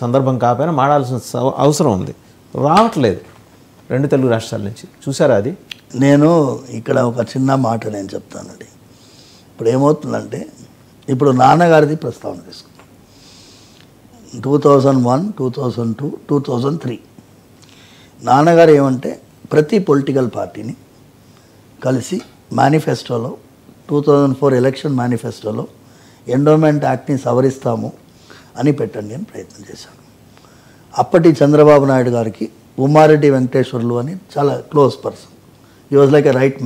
సందర్భం కాకపోయినా మాడాల్సిన అవసరం ఉంది, రావట్లేదు 2 తెలుగు రాష్ట్రాల నుంచి. చూసారా అది? నేను ఇక్కడ ఒక చిన్న మాట నేను చెప్తానండి. ఇప్పుడు ఏమవుతుందంటే, ఇప్పుడు నాన్నగారిది ప్రస్తావన తీసుకుందాం. 2001, 2002, 2003 నాన్నగారు ఏమంటే ప్రతి పొలిటికల్ పార్టీని కలిసి మేనిఫెస్టోలో 2004 ఎలక్షన్ మేనిఫెస్టోలో ఎండోమెంట్ యాక్ట్ని సవరిస్తాము అని పెట్టండి అని ప్రయత్నం చేశాను. అప్పటి చంద్రబాబు నాయుడు గారికి ఉమ్మారెడ్డి వెంకటేశ్వర్లు అని చాలా close person, he was like a right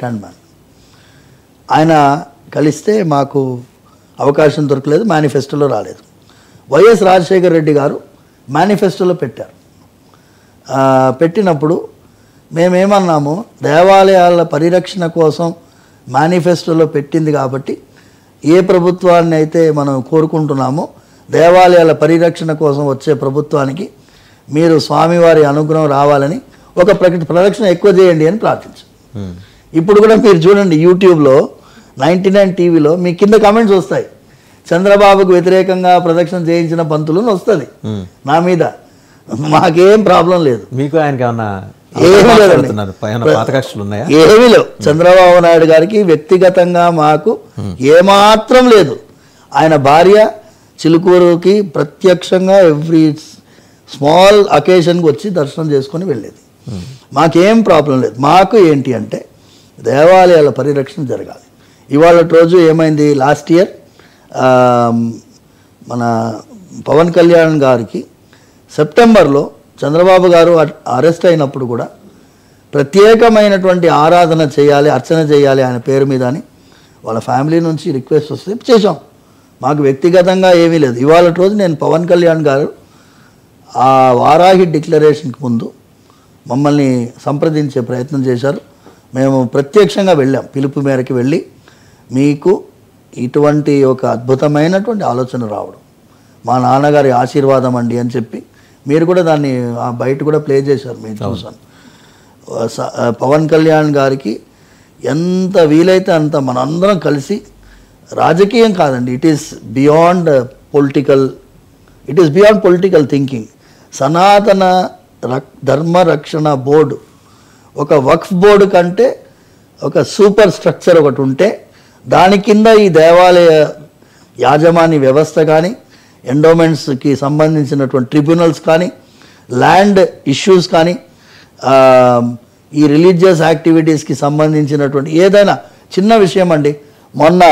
hand man. ఆయన కలిస్తే మాకు అవకాశం దొరకలేదు, మేనిఫెస్టోలో రాలేదు. వైఎస్ రాజశేఖర రెడ్డి గారు మేనిఫెస్టోలో పెట్టారు. పెట్టినప్పుడు మేమేమన్నాము, దేవాలయాల పరిరక్షణ కోసం మేనిఫెస్టోలో పెట్టింది కాబట్టి ఏ ప్రభుత్వాన్ని అయితే మనం కోరుకుంటున్నామో దేవాలయాల పరిరక్షణ కోసం వచ్చే ప్రభుత్వానికి మీరు స్వామివారి అనుగ్రహం రావాలని ఒక ప్రదక్షిణ ఎక్కువ చేయండి అని ప్రార్థించాం. ఇప్పుడు కూడా మీరు చూడండి యూట్యూబ్లో 99 టీవీలో మీ కింద కామెంట్స్ వస్తాయి, చంద్రబాబుకు వ్యతిరేకంగా ప్రదక్షిణ చేయించిన పంతులు వస్తుంది నా మీద. మాకేం ప్రాబ్లం లేదు. మీకు ఆయనకి ఏమీ లేవు. చంద్రబాబు నాయుడు గారికి వ్యక్తిగతంగా మాకు ఏమాత్రం లేదు. ఆయన భార్య చిలుకూరుకి ప్రత్యక్షంగా ఎవ్రీ స్మాల్ అకేషన్కి వచ్చి దర్శనం చేసుకొని వెళ్ళేది. మాకేం ప్రాబ్లం లేదు. మాకు ఏంటి అంటే దేవాలయాల పరిరక్షణ జరగాలి. ఇవాళ రోజు ఏమైంది, లాస్ట్ ఇయర్ మన పవన్ కళ్యాణ్ గారికి సెప్టెంబర్లో చంద్రబాబు గారు అరెస్ట్ అయినప్పుడు కూడా ప్రత్యేకమైనటువంటి ఆరాధన చేయాలి, అర్చన చేయాలి ఆయన పేరు మీద అని వాళ్ళ ఫ్యామిలీ నుంచి రిక్వెస్ట్ వస్తే చేశాం. మాకు వ్యక్తిగతంగా ఏమీ లేదు. ఇవాళ రోజు నేను పవన్ కళ్యాణ్ గారు ఆ వారాహి డిక్లరేషన్కి ముందు మమ్మల్ని సంప్రదించే ప్రయత్నం చేశారు. మేము ప్రత్యక్షంగా వెళ్ళాం, పిలుపు మేరకు వెళ్ళి మీకు ఇటువంటి ఒక అద్భుతమైనటువంటి ఆలోచన రావడం మా నాన్నగారి ఆశీర్వాదం అండి అని చెప్పి, మీరు కూడా దాన్ని బయట కూడా ప్లే చేశారు, మీరు చూసాను. పవన్ కళ్యాణ్ గారికి ఎంత వీలైతే అంత మనందరం కలిసి, రాజకీయం కాదండి, it is beyond political thinking. సనాతన ధర్మ రక్షణ బోర్డు, ఒక వక్ఫ్ బోర్డు కంటే ఒక సూపర్ స్ట్రక్చర్ ఒకటి ఉంటే దాని కింద ఈ దేవాలయ యాజమాన్య వ్యవస్థ కానీ, ఎండోమెంట్స్కి సంబంధించినటువంటి ట్రిబ్యునల్స్ కానీ, ల్యాండ్ ఇష్యూస్ కానీ, ఈ రిలీజియస్ యాక్టివిటీస్కి సంబంధించినటువంటి ఏదైనా చిన్న విషయం అండి. మొన్న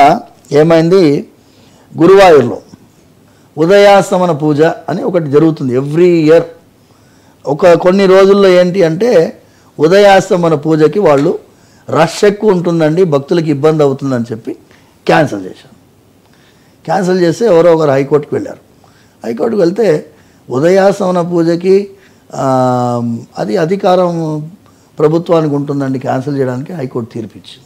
ఏమైంది, గురువాయూర్లో ఉదయాస్తమన పూజ అని ఒకటి జరుగుతుంది ఎవ్రీ ఇయర్. కొన్ని రోజుల్లో ఏంటి అంటే ఉదయాస్తమన పూజకి వాళ్ళు రష్ ఎక్కువ ఉంటుందండి, భక్తులకి ఇబ్బంది అవుతుందని చెప్పి క్యాన్సిల్ చేశారు. క్యాన్సిల్ చేస్తే ఎవరో ఒకరు హైకోర్టుకు వెళ్ళారు. హైకోర్టుకు వెళ్తే ఉదయాస్తమన పూజకి అది అధికారం ప్రభుత్వానికి ఉంటుందండి క్యాన్సిల్ చేయడానికి, హైకోర్టు తీర్పిచ్చింది.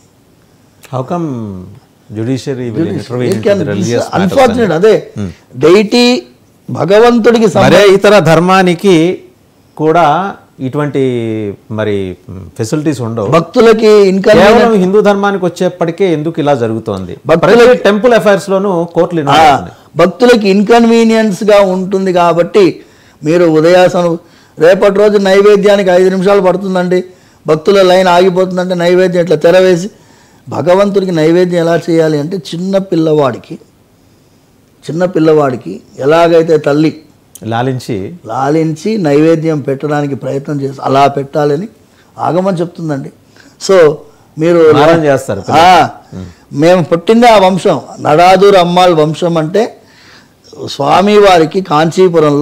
అన్ఫార్చునేట్. అదే డైటీ భగవంతుడికి ఇతర ధర్మానికి కూడా ఇటువంటి మరి ఫెసిలిటీస్ ఉండవు, భక్తులకి కేవలం హిందూ ధర్మానికి వచ్చేప్పటికే ఎందుకు ఇలా జరుగుతోంది? టెంపుల్ అఫైర్స్ లోను కోర్టులు భక్తులకి ఇన్కన్వీనియన్స్ గా ఉంటుంది కాబట్టి మీరు ఉదయాసనం రేపటి రోజు నైవేద్యానికి 5 నిమిషాలు పడుతుందండి, భక్తుల లైన్ ఆగిపోతుందంటే నైవేద్యం ఇట్లా తెరవేసి భగవంతుడికి నైవేద్యం ఎలా చేయాలి అంటే చిన్న పిల్లవాడికి ఎలాగైతే తల్లి లాలించి నైవేద్యం పెట్టడానికి ప్రయత్నం చేసి అలా పెట్టాలని ఆగమని చెప్తుందండి. సో మీరు చేస్తారు. మేము పుట్టిందే ఆ వంశం, నడాదూర్ అమ్మాల్ వంశం అంటే స్వామివారికి కాంచీపురంలో